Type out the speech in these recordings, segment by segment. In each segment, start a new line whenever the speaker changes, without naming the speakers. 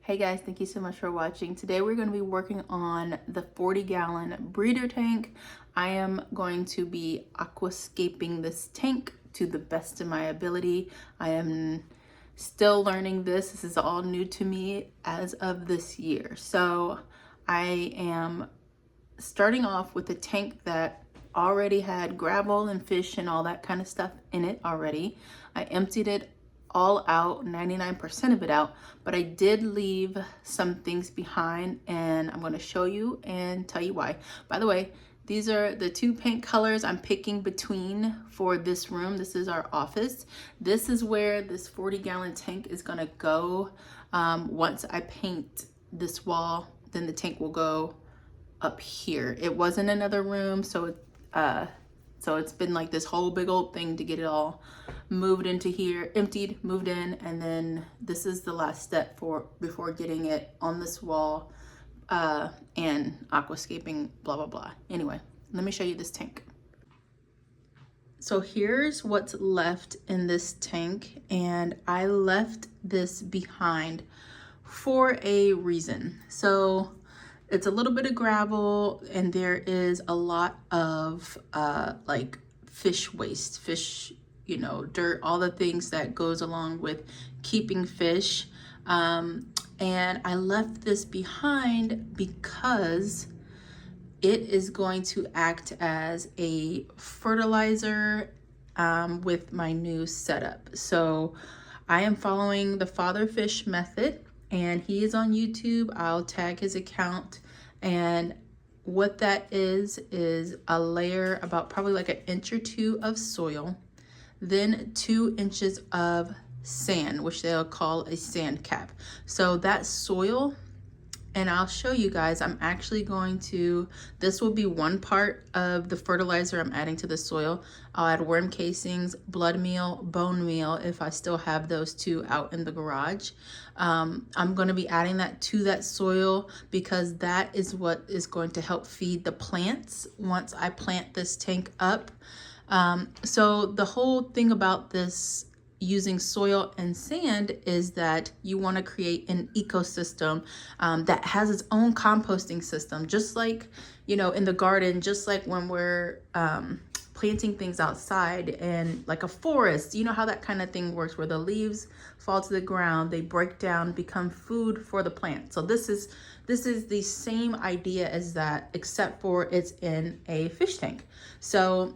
Hey guys, thank you so much for watching. Today we're going to be working on the 40-gallon breeder tank. I am going to be aquascaping this tank to the best of my ability. I am still learning this. This is all new to me as of this year. So I am starting off with a tank that already had gravel and fish and all that kind of stuff in it already. I emptied it all out, 99% of it out, but I did leave some things behind and I'm going to show you and tell you why. By the way, these are the two paint colors I'm picking between for this room. This is our office. This is where this 40-gallon tank is going to go. Once I paint this wall, then the tank will go up here. It was in another room, so it's been like this whole big old thing to get it all moved into here, emptied, moved in, and then this is the last step before getting it on this wall and aquascaping, blah, blah, blah. Anyway, let me show you this tank. So here's what's left in this tank, and I left this behind for a reason. So it's a little bit of gravel and there is a lot of like fish waste, dirt, all the things that goes along with keeping fish. And I left this behind because it is going to act as a fertilizer with my new setup. So I am following the father fish method, and he is on YouTube. I'll tag his account. And what that is a layer about probably like 1 inch or 2 of soil, then 2 inches of sand, which they'll call a sand cap. So that soil, and I'll show you guys, I'm actually going to, this will be one part of the fertilizer I'm adding to the soil. I'll add worm casings, blood meal, bone meal, if I still have those two out in the garage. I'm going to be adding that to that soil because that is what is going to help feed the plants once I plant this tank up. So the whole thing about this using soil and sand is that you want to create an ecosystem that has its own composting system, just like, in the garden, just like when we're planting things outside and like a forest, how that kind of thing works, where the leaves fall to the ground, they break down, become food for the plant. So this is the same idea as that, except for it's in a fish tank. So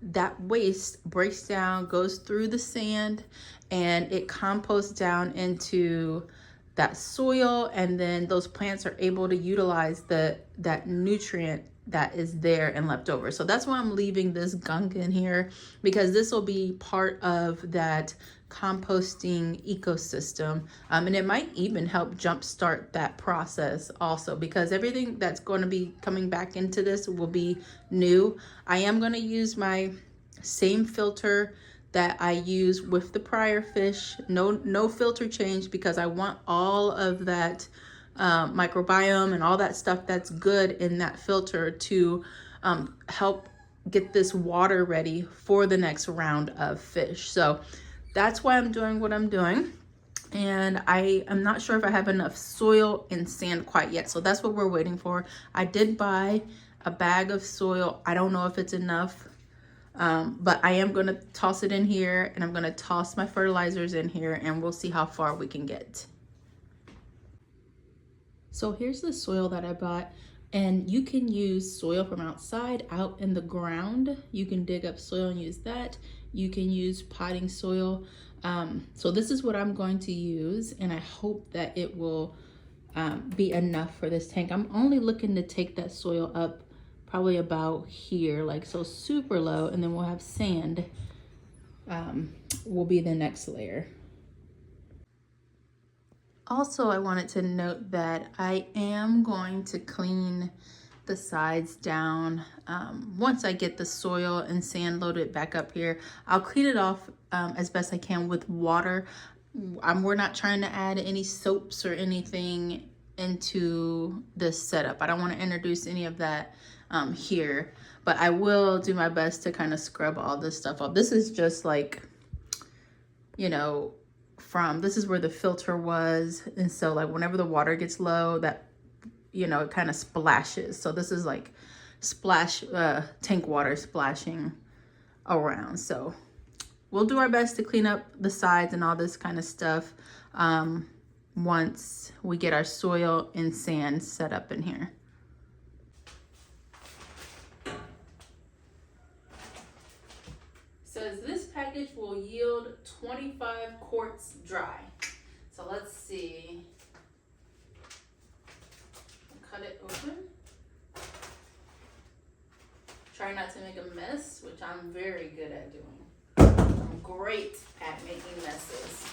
that waste breaks down, goes through the sand, and it composts down into that soil, and then those plants are able to utilize that nutrient that is there and left over. So that's why I'm leaving this gunk in here, because this will be part of that composting ecosystem, and it might even help jumpstart that process also, because everything that's going to be coming back into this will be new. I am going to use my same filter that I use with the prior fish. No filter change, because I want all of that microbiome and all that stuff that's good in that filter to help get this water ready for the next round of fish. So that's why I'm doing what I'm doing. And I am not sure if I have enough soil and sand quite yet. So that's what we're waiting for. I did buy a bag of soil. I don't know if it's enough, but I am going to toss it in here, and I'm going to toss my fertilizers in here, and we'll see how far we can get. So here's the soil that I bought, and you can use soil from outside, out in the ground. You can dig up soil and use that. You can use potting soil. So this is what I'm going to use, and I hope that it will be enough for this tank. I'm only looking to take that soil up probably about here, like so, super low, and then we'll have sand will be the next layer. Also, I wanted to note that I am going to clean the sides down. Once I get the soil and sand loaded back up here, I'll clean it off as best I can with water. We're not trying to add any soaps or anything into this setup. I don't want to introduce any of that here, but I will do my best to kind of scrub all this stuff off. This is just like, from, this is where the filter was. And so like whenever the water gets low, that, you know, it kind of splashes. So this is like splash, tank water splashing around. So we'll do our best to clean up the sides and all this kind of stuff once we get our soil and sand set up in here. Says this package will yield 25 quarts dry. So let's see. Cut it open. Try not to make a mess, which I'm very good at doing. I'm great at making messes.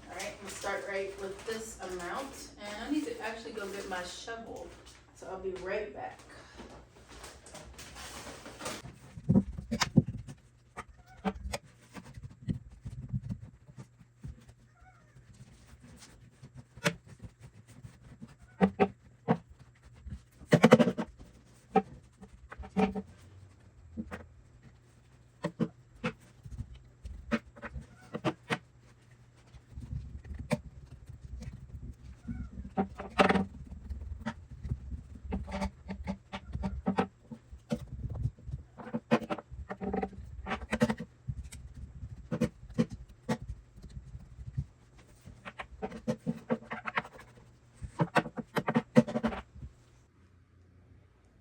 All right, we'll start right with this amount. And I need to actually go get my shovel. So I'll be right back.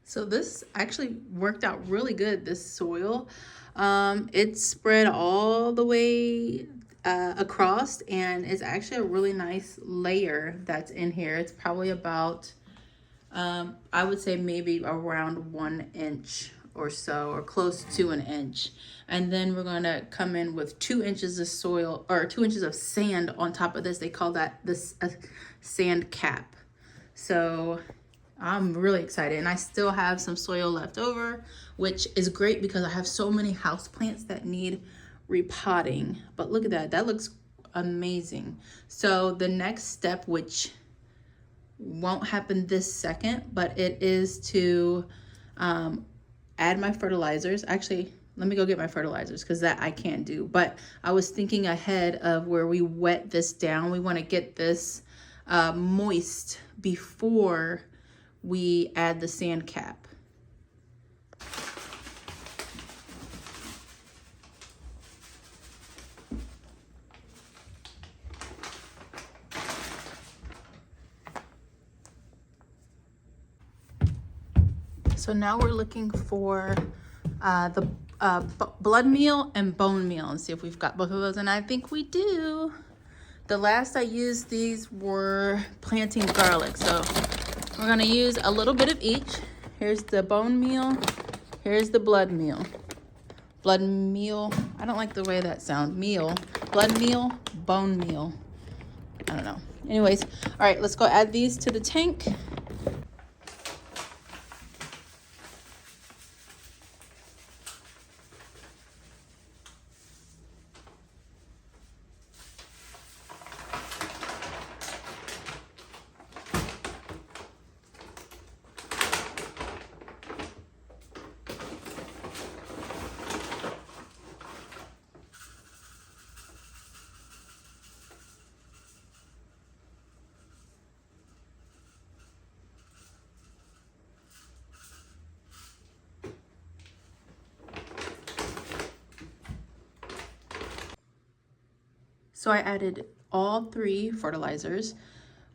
So this actually worked out really good, this soil. It spread all the way across, and it's actually a really nice layer that's in here. It's probably about, I would say maybe around 1 inch or so, or close to an inch. And then we're gonna come in with 2 inches of soil, or 2 inches of sand on top of this. They call that this sand cap. So I'm really excited, and I still have some soil left over, which is great because I have so many houseplants that need repotting. But look at that, that looks amazing. So the next step, which won't happen this second, but it is to add my fertilizers. Actually, let me go get my fertilizers because that I can't do. But I was thinking ahead of where we wet this down. We want to get this moist before we add the sand cap. So now we're looking for the blood meal and bone meal and see if we've got both of those, and I think we do. The last I used these were planting garlic, so we're gonna use a little bit of each. Here's the bone meal, here's the blood meal. Blood meal, I don't like the way that sounds, meal. Blood meal, bone meal. I don't know. Anyways, all right, let's go add these to the tank. So I added all 3 fertilizers,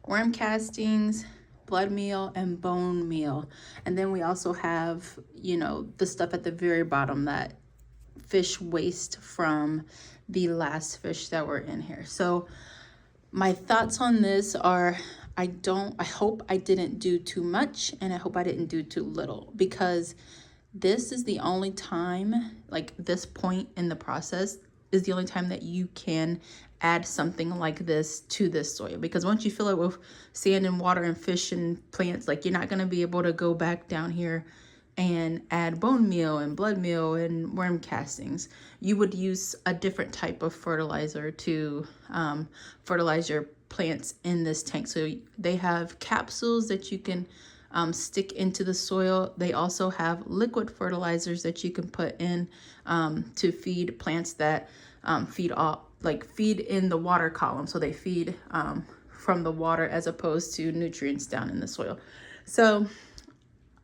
worm castings, blood meal, and bone meal. And then we also have, you know, the stuff at the very bottom, that fish waste from the last fish that were in here. So my thoughts on this are, I hope I didn't do too much, and I hope I didn't do too little, because this is the only time, like this point in the process is the only time that you can add something like this to this soil. Because once you fill it with sand and water and fish and plants, like you're not gonna be able to go back down here and add bone meal and blood meal and worm castings. You would use a different type of fertilizer to fertilize your plants in this tank. So they have capsules that you can stick into the soil. They also have liquid fertilizers that you can put in to feed plants that feed in the water column. So they feed from the water as opposed to nutrients down in the soil. So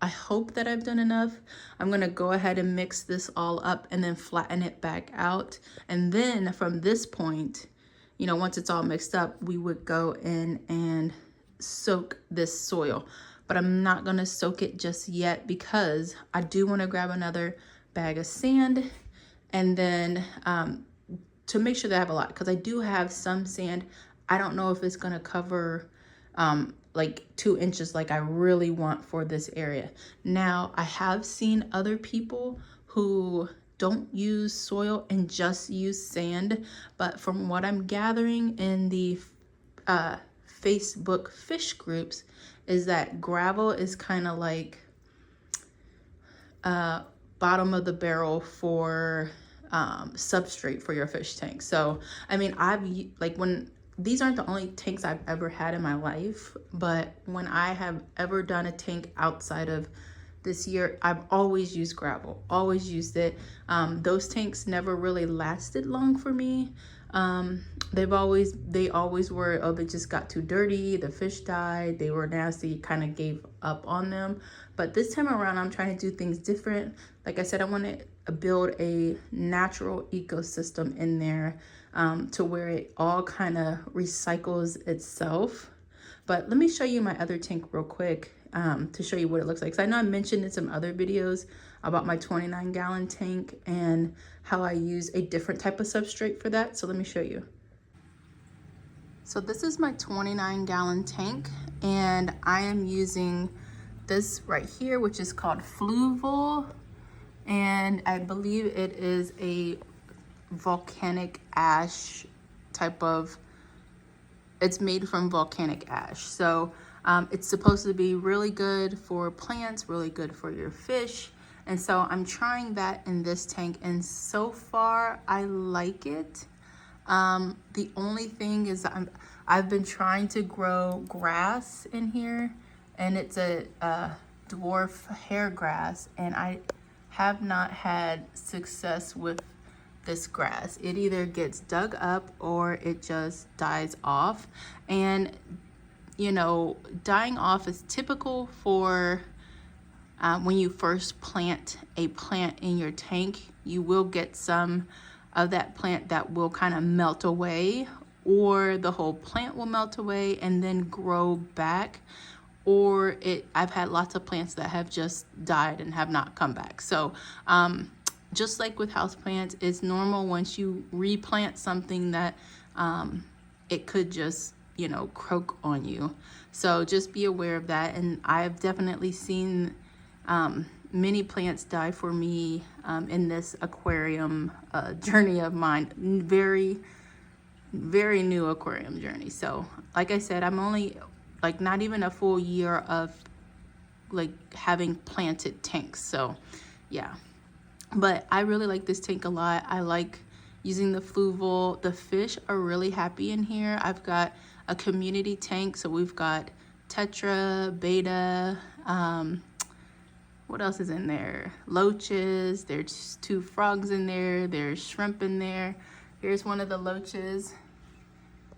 I hope that I've done enough. I'm gonna go ahead and mix this all up and then flatten it back out. And then from this point, you know, once it's all mixed up, we would go in and soak this soil. But I'm not gonna soak it just yet because I do wanna grab another bag of sand and then to make sure that I have a lot, because I do have some sand. I don't know if it's gonna cover like 2 inches like I really want for this area. Now, I have seen other people who don't use soil and just use sand, but from what I'm gathering in the Facebook fish groups is that gravel is kind of like bottom of the barrel for substrate for your fish tank. So, I mean, these aren't the only tanks I've ever had in my life, but when I have ever done a tank outside of this year, I've always used gravel, always used it. Those tanks never really lasted long for me. They always were, oh, they just got too dirty, the fish died, they were nasty, kind of gave up on them. But this time around, I'm trying to do things different. Like I said, I want to build a natural ecosystem in there to where it all kind of recycles itself. But let me show you my other tank real quick to show you what it looks like. So I know I mentioned in some other videos about my 29-gallon tank and how I use a different type of substrate for that. So let me show you. So this is my 29-gallon tank, and I am using this right here, which is called fluval, and I believe it is a volcanic ash type of, it's made from volcanic ash. So it's supposed to be really good for plants, really good for your fish. And so I'm trying that in this tank, and so far I like it. The only thing is I've been trying to grow grass in here, and it's a dwarf hair grass, and I have not had success with this grass. It either gets dug up or it just dies off. And you know, dying off is typical for when you first plant a plant in your tank. You will get some of that plant that will kind of melt away, or the whole plant will melt away and then grow back, or I've had lots of plants that have just died and have not come back. So just like with houseplants, it's normal once you replant something that it could just, you know, croak on you. So just be aware of that. And I've definitely seen many plants die for me in this aquarium journey of mine. Very, very new aquarium journey. So like I said, I'm only like not even a full year of like having planted tanks. So yeah, but I really like this tank a lot. I like using the fluval. The fish are really happy in here. I've got a community tank, so we've got tetra, beta, what else is in there? Loaches, there's 2 frogs in there, there's shrimp in there. Here's one of the loaches.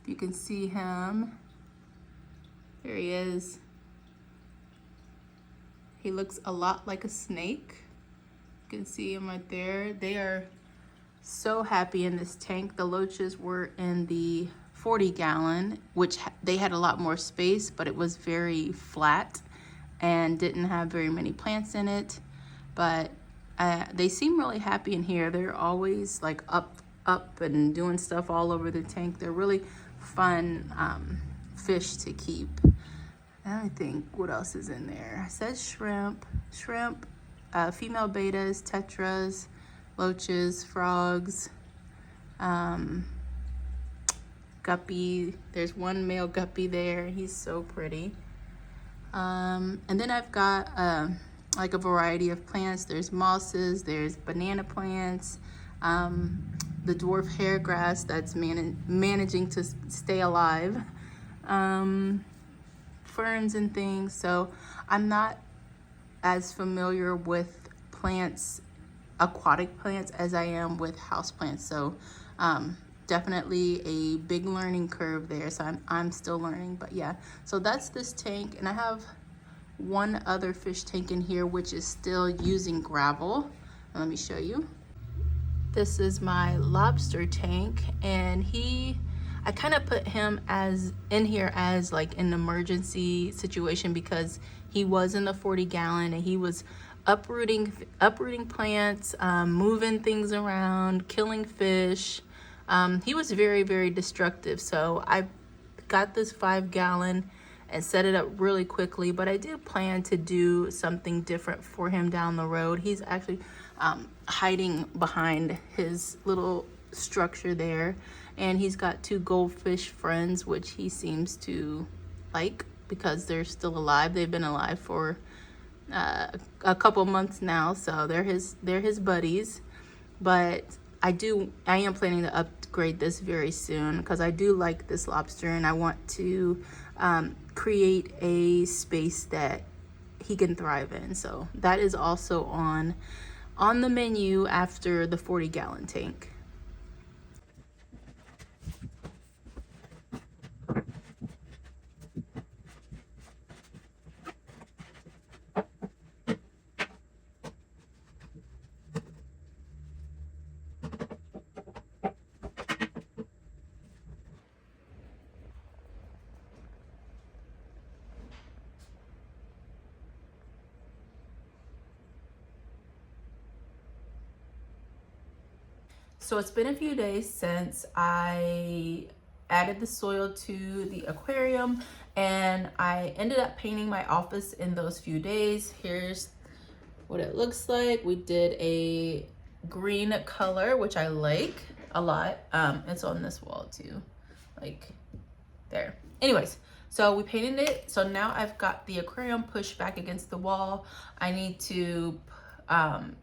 You can see him. There he is. He looks a lot like a snake. You can see him right there. They are so happy in this tank. The loaches were in the 40-gallon, which they had a lot more space, but it was very flat and didn't have very many plants in it. But they seem really happy in here. They're always like up and doing stuff all over the tank. They're really fun fish to keep. And I think what else is in there? It says shrimp, female betas, tetras, loaches, frogs, guppy. There's one male guppy there. He's so pretty. And then I've got like a variety of plants. There's mosses, there's banana plants, the dwarf hair grass that's managing to stay alive, ferns and things. So I'm not as familiar with plants, aquatic plants, as I am with house plants. So definitely a big learning curve there. So I'm still learning, but yeah. So that's this tank, and I have one other fish tank in here which is still using gravel. Let me show you. This is my lobster tank, and I kind of put him as in here as like an emergency situation because he was in the 40-gallon and he was uprooting plants, moving things around, killing fish. He was very, very destructive. So I got this 5-gallon and set it up really quickly, but I do plan to do something different for him down the road. He's actually hiding behind his little structure there, and he's got 2 goldfish friends, which he seems to like because they're still alive. They've been alive for a couple months now, so they're his buddies. But I am planning to upgrade this very soon because I do like this lobster, and I want to create a space that he can thrive in. So that is also on the menu after the 40-gallon tank. So it's been a few days since I added the soil to the aquarium, and I ended up painting my office in those few days. Here's what it looks like. We did a green color, which I like a lot. It's on this wall too, like there. Anyways, so we painted it. So now I've got the aquarium pushed back against the wall. I need to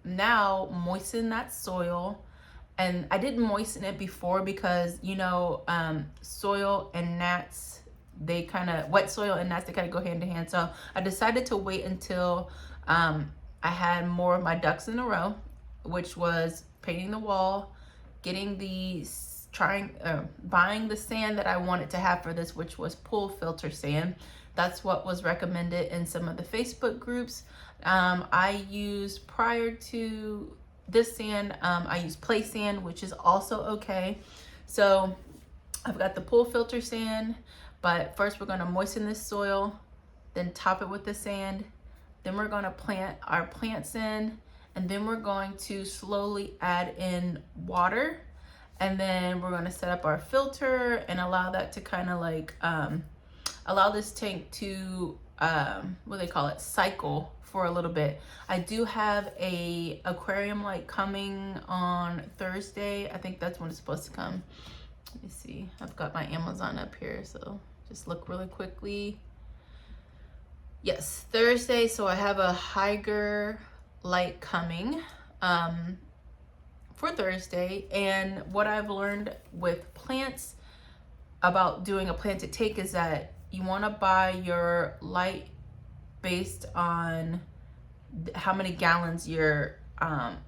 now moisten that soil. And I didn't moisten it before because, you know, soil and gnats, wet soil and gnats, they kind of go hand in hand. So I decided to wait until I had more of my ducks in a row, which was painting the wall, getting buying the sand that I wanted to have for this, which was pool filter sand. That's what was recommended in some of the Facebook groups. I used prior to this sand, I use play sand, which is also okay. So I've got the pool filter sand, but first we're going to moisten this soil, then top it with the sand. Then we're going to plant our plants in, and then we're going to slowly add in water. And then we're going to set up our filter and allow that to kind of like, allow this tank to, what do they call it, cycle for a little bit. I do have a aquarium light coming on Thursday. I think that's when it's supposed to come. Let me see. I've got my Amazon up here, so just look really quickly. Yes, Thursday. So I have a Hygge light coming for Thursday. And what I've learned with plants about doing a planted tank is that you want to buy your light based on how many gallons your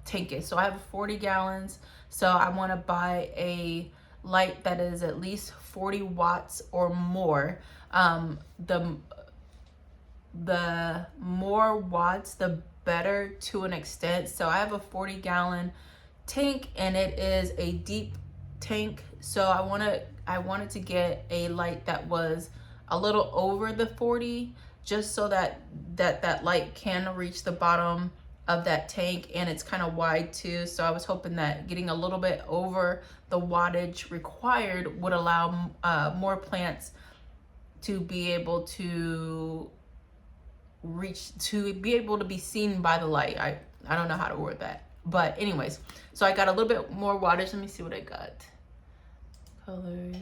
tank is. So I have 40 gallons. So I want to buy a light that is at least 40 watts or more. The more watts, the better to an extent. So I have a 40-gallon tank, and it is a deep tank. So I wanted to get a light that was a little over the 40, just so that light can reach the bottom of that tank, and it's kind of wide too. So I was hoping that getting a little bit over the wattage required would allow more plants to be able to be seen by the light. I don't know how to word that, but anyways, so I got a little bit more wattage. Let me see what I got. Colors.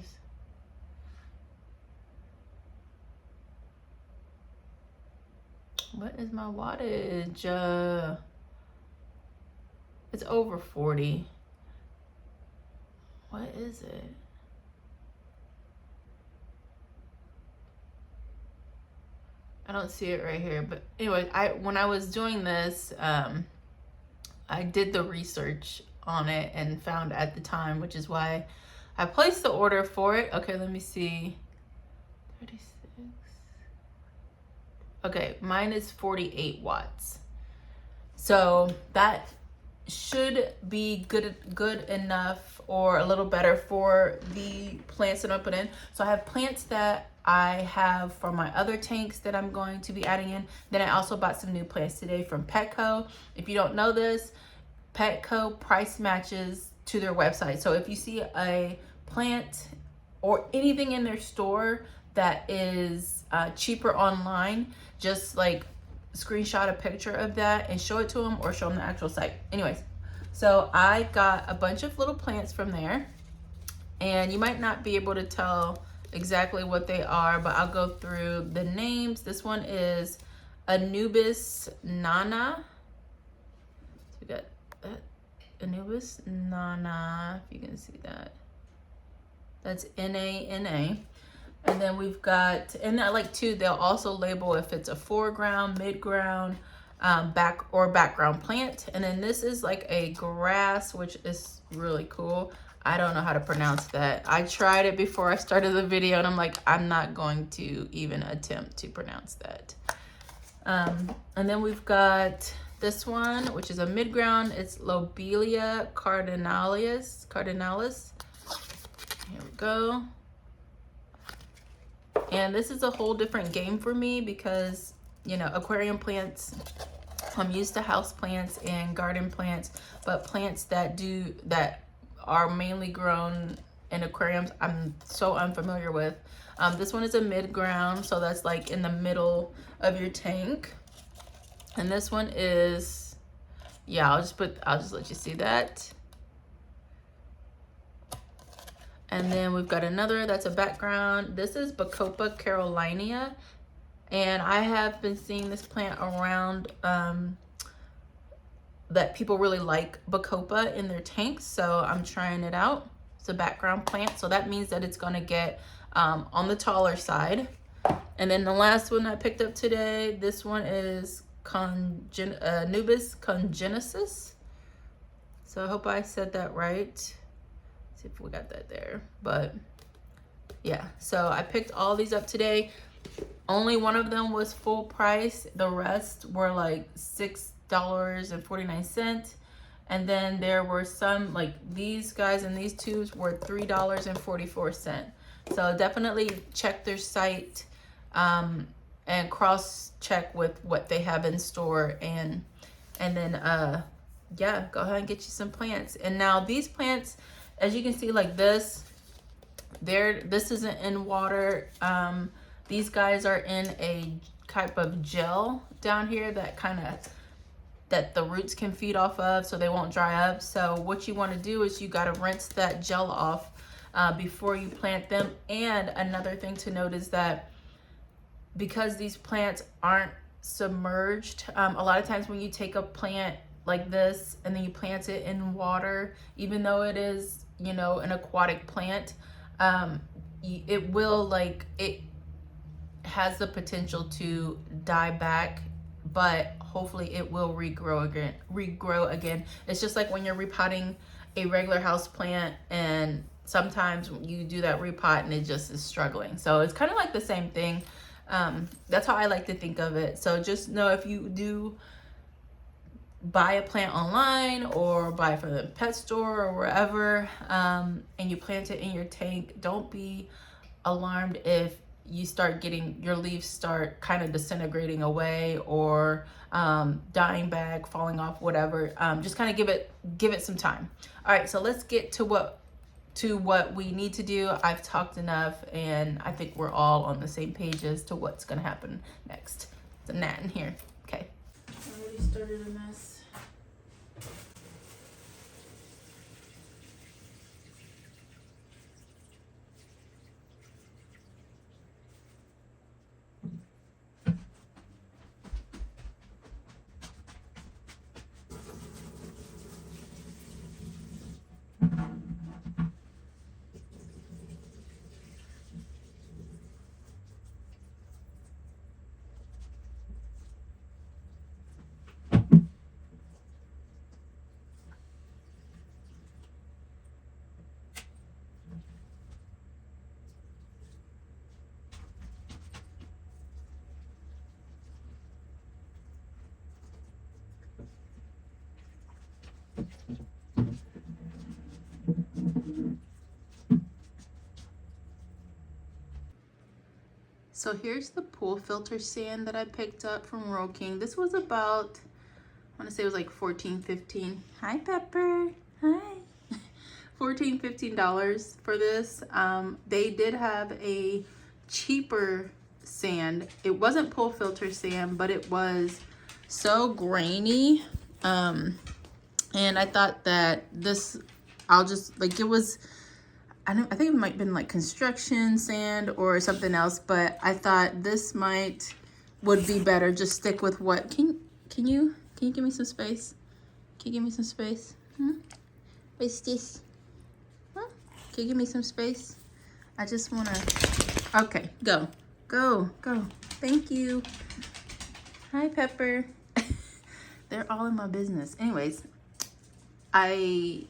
What is my wattage? It's over 40. What is it? I don't see it right here, but anyway, when I was doing this, I did the research on it and found at the time, which is why I placed the order for it. Okay, let me see. 36. Okay, mine is 48 watts. So that should be good enough or a little better for the plants that I put in. So I have plants that I have for my other tanks that I'm going to be adding in. Then I also bought some new plants today from PETCO. If you don't know this, PETCO price matches to their website. So if you see a plant or anything in their store that is cheaper online, just like screenshot a picture of that and show it to them or show them the actual site. Anyways, so I got a bunch of little plants from there, and you might not be able to tell exactly what they are, but I'll go through the names. This one is Anubis nana. So we got that Anubis nana, if you can see that. That's N-A-N-A. And then we've got, and I like too, they'll also label if it's a foreground, mid-ground, background plant. And then this is like a grass, which is really cool. I don't know how to pronounce that. I tried it before I started the video and I'm like, I'm not going to even attempt to pronounce that. And then we've got this one, which is a mid-ground. It's Lobelia cardinalis. Here we go. And this is a whole different game for me because, you know, aquarium plants, I'm used to house plants and garden plants, but plants that are mainly grown in aquariums, I'm so unfamiliar with. This one is a mid-ground, so that's like in the middle of your tank. And this one is, yeah, I'll just let you see that. And then we've got another that's a background. This is Bacopa carolina, and I have been seeing this plant around that people really like Bacopa in their tanks, so I'm trying it out. It's a background plant, so that means that it's gonna get on the taller side. And then the last one I picked up today, this one is Anubis congenesis. So I hope I said that right. See if we got that there, but yeah, so I picked all these up today. Only one of them was full price. The rest were like $6.49, and then there were some like these guys and these tubes were $3.44. So definitely check their site and cross check with what they have in store, and then yeah, go ahead and get you some plants. And now these plants, as you can see, like this isn't in water. These guys are in a type of gel down here that the roots can feed off of, so they won't dry up. So what you want to do is you got to rinse that gel off before you plant them. And another thing to note is that because these plants aren't submerged, a lot of times when you take a plant like this and then you plant it in water, even though it is, you know, an aquatic plant, it has the potential to die back, but hopefully it will regrow again. It's just like when you're repotting a regular house plant, and sometimes you do that repot and it just is struggling. So it's kind of like the same thing. That's how I like to think of it. So just know, if you do buy a plant online or buy it from the pet store or wherever, and you plant it in your tank, don't be alarmed if you start getting your leaves start kind of disintegrating away or dying back, falling off, whatever. Just kind of give it some time. All right, so let's get to what we need to do. I've talked enough, and I think we're all on the same page as to what's gonna happen next. It's a gnat in here. Okay. I already started a mess. So here's the pool filter sand that I picked up from Roll King. This was about, I want to say it was like $14-15. Hi, Pepper. Hi. $14-15 for this. They did have a cheaper sand. It wasn't pool filter sand, but it was so grainy. And I thought that this, I'll just like, it was, I think it might have been like construction sand or something else, but I thought this would be better. Just stick with what, can you give me some space? Can you give me some space? What's this? Huh? Can you give me some space? I just wanna, okay, go. Thank you. Hi, Pepper. They're all in my business. Anyways, I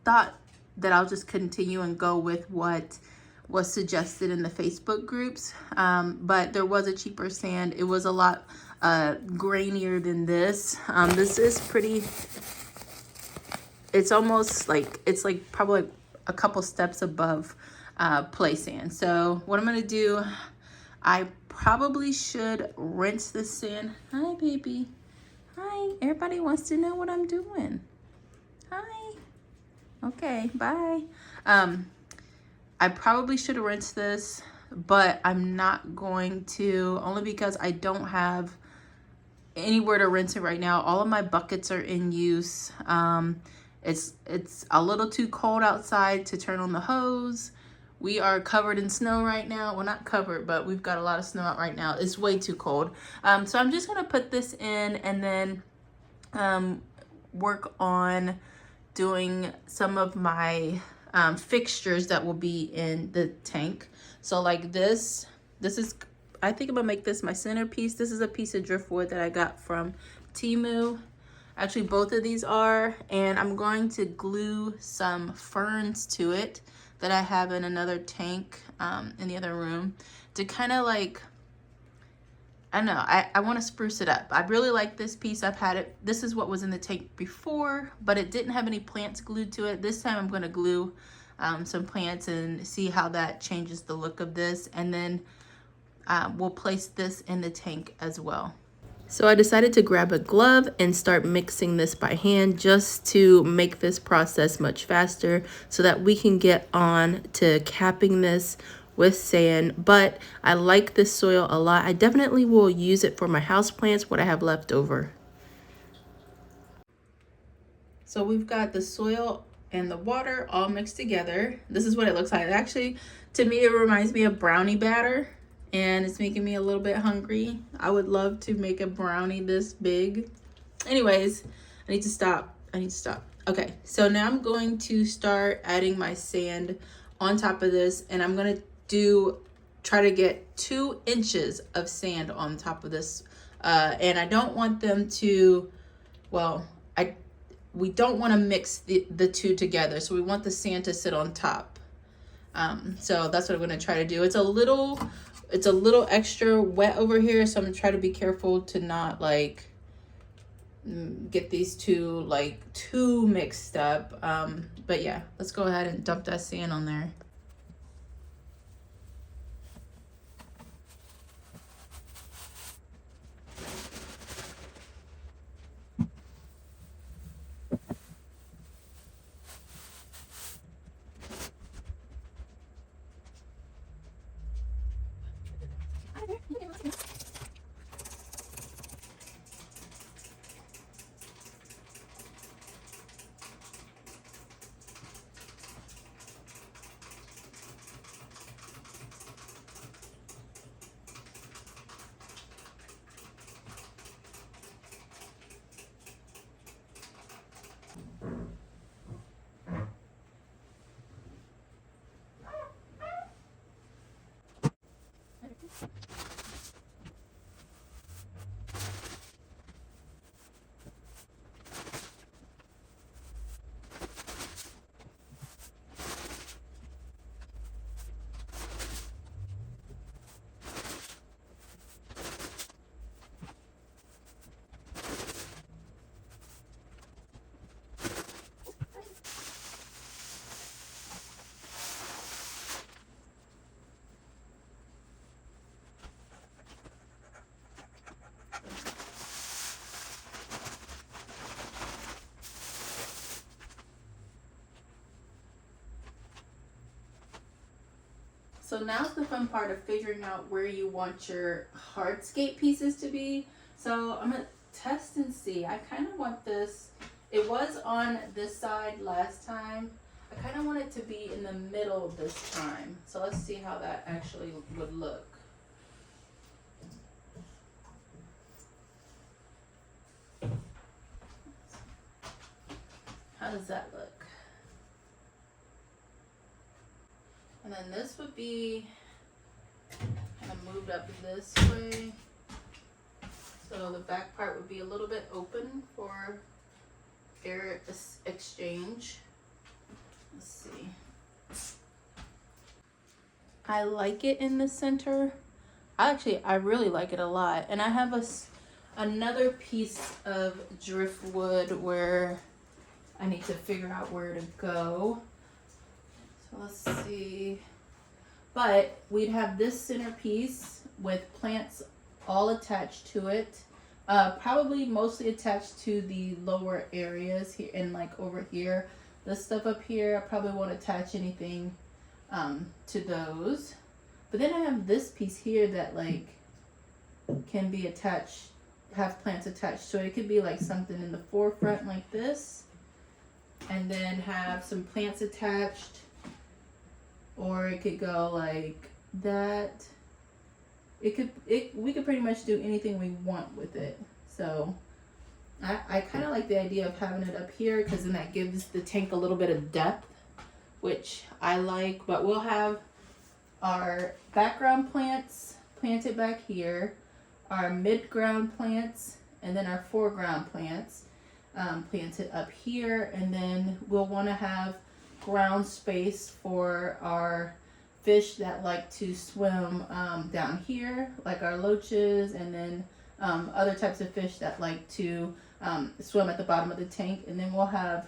thought that I'll just continue and go with what was suggested in the Facebook groups. But there was a cheaper sand. It was a lot grainier than this. This is pretty, it's almost like, it's like probably a couple steps above play sand. So what I'm gonna do, I probably should rinse this sand. Hi, baby. Hi, everybody wants to know what I'm doing. Hi. Okay, bye. I probably should rinse this, but I'm not going to, only because I don't have anywhere to rinse it right now. All of my buckets are in use. It's a little too cold outside to turn on the hose. We are covered in snow right now. Well, not covered, but we've got a lot of snow out right now. It's way too cold. So I'm just gonna put this in and then work on doing some of my fixtures that will be in the tank. So like this is, I think I'm gonna make this my centerpiece. This is a piece of driftwood that I got from TEMU. Actually, both of these are, and I'm going to glue some ferns to it that I have in another tank in the other room to kind of like, I don't know, I want to spruce it up. I really like this piece. I've had it, this is what was in the tank before, but it didn't have any plants glued to it. This time I'm going to glue some plants and see how that changes the look of this, and then we'll place this in the tank as well. So I decided to grab a glove and start mixing this by hand just to make this process much faster so that we can get on to capping this with sand. But I like this soil a lot. I definitely will use it for my houseplants, what I have left over. So we've got the soil and the water all mixed together. This is what it looks like. Actually, to me, it reminds me of brownie batter. And it's making me a little bit hungry. I would love to make a brownie this big. Anyways, I need to stop. Okay, so now I'm going to start adding my sand on top of this, and I'm gonna try to get 2 inches of sand on top of this. And I don't want them to, well, we don't want to mix the two together. So we want the sand to sit on top. So that's what I'm gonna try to do. It's a little extra wet over here, so I'm gonna try to be careful to not like get these two like too mixed up. But yeah, let's go ahead and dump that sand on there. So now's the fun part of figuring out where you want your hardscape pieces to be. So I'm gonna test and see. I kind of want this, it was on this side last time. I kind of want it to be in the middle this time. So let's see how that actually would look. How does that look? And then this would be kind of moved up this way. So the back part would be a little bit open for air exchange. Let's see. I like it in the center. I really like it a lot. And I have another piece of driftwood where I need to figure out where to go. So let's see. But we'd have this centerpiece with plants all attached to it. Probably mostly attached to the lower areas here and like over here. This stuff up here, I probably won't attach anything to those. But then I have this piece here that like can be attached, have plants attached to it. It could be like something in the forefront like this. And then have some plants attached. Or it could go like that. We could pretty much do anything we want with it. So I kind of like the idea of having it up here because then that gives the tank a little bit of depth, which I like. But we'll have our background plants planted back here, our mid-ground plants, and then our foreground plants planted up here. And then we'll want to have ground space for our fish that like to swim down here, like our loaches, and then other types of fish that like to swim at the bottom of the tank. And then we'll have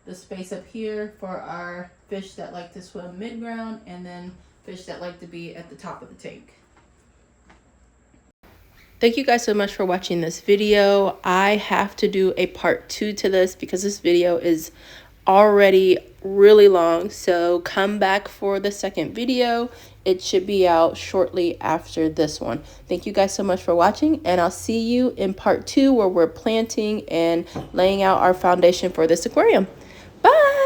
the space up here for our fish that like to swim mid-ground, and then fish that like to be at the top of the tank. Thank you guys so much for watching this video. I have to do a part 2 to this because this video is already really long, so come back for the second video. It should be out shortly after this one. Thank you guys so much for watching, and I'll see you in part 2 where we're planting and laying out our foundation for this aquarium. Bye.